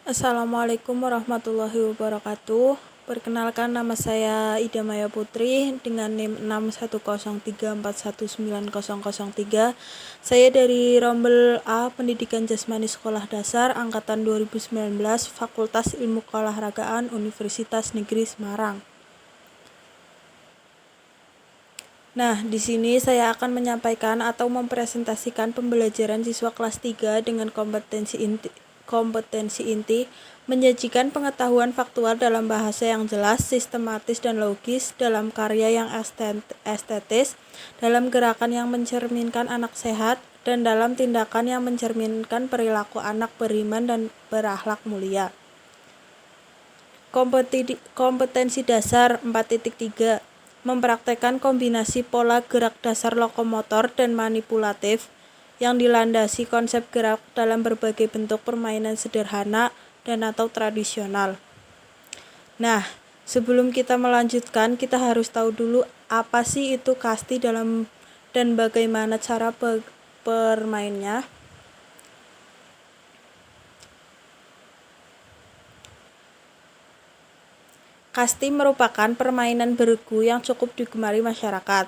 Assalamualaikum warahmatullahi wabarakatuh. Perkenalkan, nama saya Ida Maya Putri dengan NIM 61034190003. Saya dari Rombel A Pendidikan Jasmani Sekolah Dasar angkatan 2019 Fakultas Ilmu Keolahragaan Universitas Negeri Semarang. Nah, di sini saya akan menyampaikan atau mempresentasikan pembelajaran siswa kelas 3 dengan kompetensi inti menyajikan pengetahuan faktual dalam bahasa yang jelas, sistematis, dan logis, dalam karya yang estetis, dalam gerakan yang mencerminkan anak sehat, dan dalam tindakan yang mencerminkan perilaku anak beriman dan berakhlak mulia. Kompetensi dasar 4.3 mempraktekkan kombinasi pola gerak dasar lokomotor dan manipulatif yang dilandasi konsep gerak dalam berbagai bentuk permainan sederhana dan atau tradisional. Nah, sebelum kita melanjutkan, kita harus tahu dulu apa sih itu kasti dan bagaimana cara bermainnya. Kasti merupakan permainan beregu yang cukup digemari masyarakat.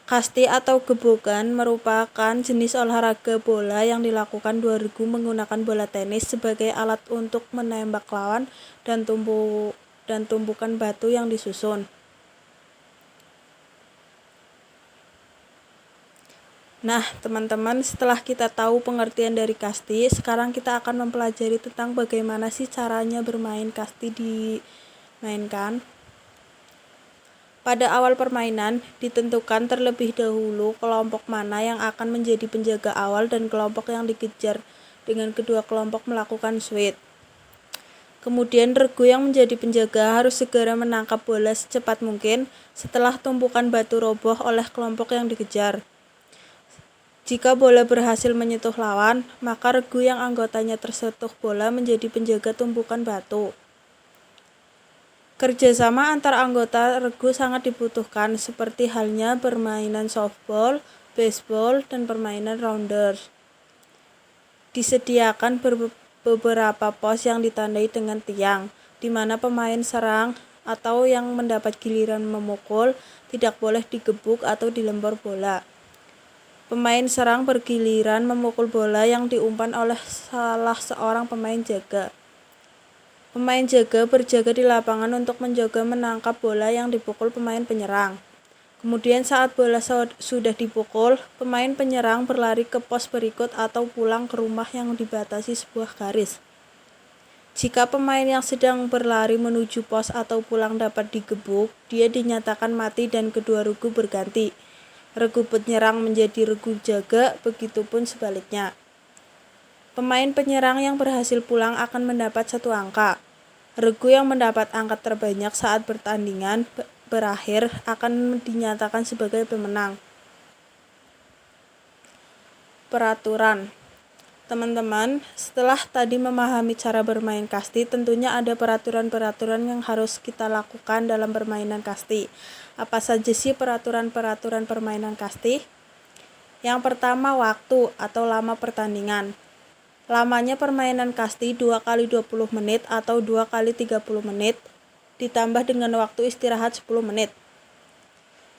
Kasti atau gebogan merupakan jenis olahraga bola yang dilakukan dua regu menggunakan bola tenis sebagai alat untuk menembak lawan dan tumpukan batu yang disusun. Nah, teman-teman, setelah kita tahu pengertian dari kasti, sekarang kita akan mempelajari tentang bagaimana sih caranya bermain kasti dimainkan. Pada awal permainan, ditentukan terlebih dahulu kelompok mana yang akan menjadi penjaga awal dan kelompok yang dikejar dengan kedua kelompok melakukan switch. Kemudian regu yang menjadi penjaga harus segera menangkap bola secepat mungkin setelah tumpukan batu roboh oleh kelompok yang dikejar. Jika bola berhasil menyentuh lawan, maka regu yang anggotanya tersentuh bola menjadi penjaga tumpukan batu. Kerjasama antar anggota regu sangat dibutuhkan, seperti halnya permainan softball, baseball, dan permainan rounders. Disediakan beberapa pos yang ditandai dengan tiang, di mana pemain serang atau yang mendapat giliran memukul tidak boleh digebuk atau dilempar bola. Pemain serang bergiliran memukul bola yang diumpan oleh salah seorang pemain jaga. Pemain jaga berjaga di lapangan untuk menjaga menangkap bola yang dipukul pemain penyerang. Kemudian saat bola sudah dipukul, pemain penyerang berlari ke pos berikut atau pulang ke rumah yang dibatasi sebuah garis. Jika pemain yang sedang berlari menuju pos atau pulang dapat digebuk, dia dinyatakan mati dan kedua regu berganti. Regu penyerang menjadi regu jaga, begitupun sebaliknya. Pemain penyerang yang berhasil pulang akan mendapat 1 angka. Regu yang mendapat angka terbanyak saat pertandingan berakhir akan dinyatakan sebagai pemenang. Peraturan. Teman-teman, setelah tadi memahami cara bermain kasti, tentunya ada peraturan-peraturan yang harus kita lakukan dalam permainan kasti. Apa saja sih peraturan-peraturan permainan kasti? Yang pertama, waktu atau lama pertandingan. Lamanya permainan kasti 2 kali 20 menit atau 2 kali 30 menit, ditambah dengan waktu istirahat 10 menit.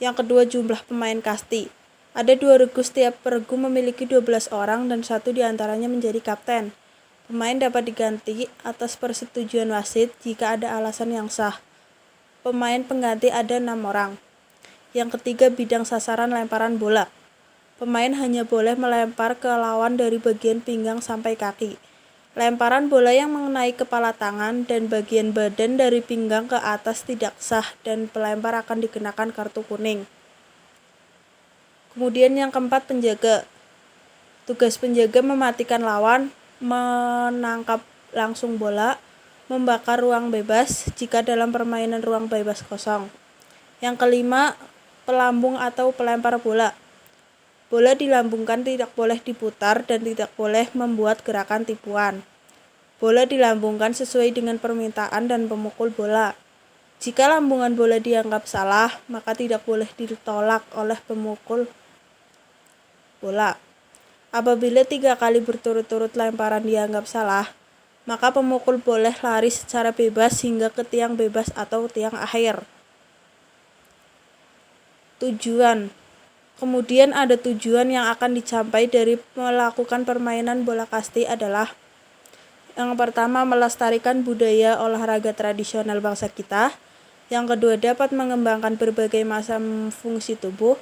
Yang kedua, jumlah pemain kasti. Ada 2 regu, setiap regu memiliki 12 orang dan 1 diantaranya menjadi kapten. Pemain dapat diganti atas persetujuan wasit jika ada alasan yang sah. Pemain pengganti ada 6 orang. Yang ketiga, bidang sasaran lemparan bola. Pemain hanya boleh melempar ke lawan dari bagian pinggang sampai kaki. Lemparan bola yang mengenai kepala tangan dan bagian badan dari pinggang ke atas tidak sah dan pelempar akan dikenakan kartu kuning. Kemudian yang keempat, penjaga. Tugas penjaga mematikan lawan, menangkap langsung bola, membakar ruang bebas jika dalam permainan ruang bebas kosong. Yang kelima, pelambung atau pelempar bola. Bola dilambungkan, tidak boleh diputar dan tidak boleh membuat gerakan tipuan. Bola dilambungkan sesuai dengan permintaan dan pemukul bola. Jika lambungan bola dianggap salah, maka tidak boleh ditolak oleh pemukul bola. Apabila 3 kali berturut-turut lemparan dianggap salah, maka pemukul boleh lari secara bebas hingga ke tiang bebas atau tiang akhir. Tujuan. Kemudian ada tujuan yang akan dicapai dari melakukan permainan bola kasti adalah: yang pertama, melestarikan budaya olahraga tradisional bangsa kita. Yang kedua, dapat mengembangkan berbagai macam fungsi tubuh.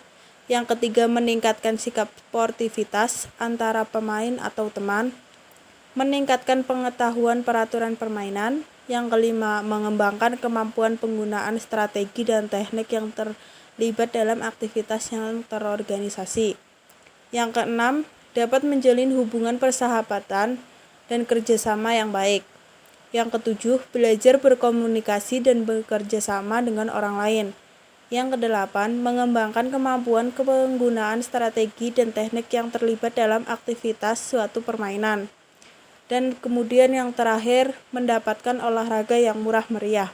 Yang ketiga, meningkatkan sikap sportivitas antara pemain atau teman. Meningkatkan pengetahuan peraturan permainan. Yang kelima, mengembangkan kemampuan penggunaan strategi dan teknik yang terlibat dalam aktivitas yang terorganisasi. Yang keenam, dapat menjalin hubungan persahabatan dan kerjasama yang baik. Yang ketujuh, belajar berkomunikasi dan bekerja sama dengan orang lain. Yang kedelapan, mengembangkan kemampuan penggunaan strategi dan teknik yang terlibat dalam aktivitas suatu permainan. Dan kemudian yang terakhir, mendapatkan olahraga yang murah meriah.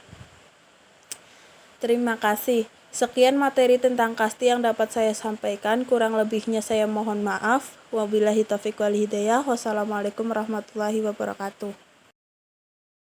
Terima kasih. Sekian materi tentang kasti yang dapat saya sampaikan. Kurang lebihnya saya mohon maaf. Wabillahi taufiq wal hidayah. Wassalamualaikum warahmatullahi wabarakatuh.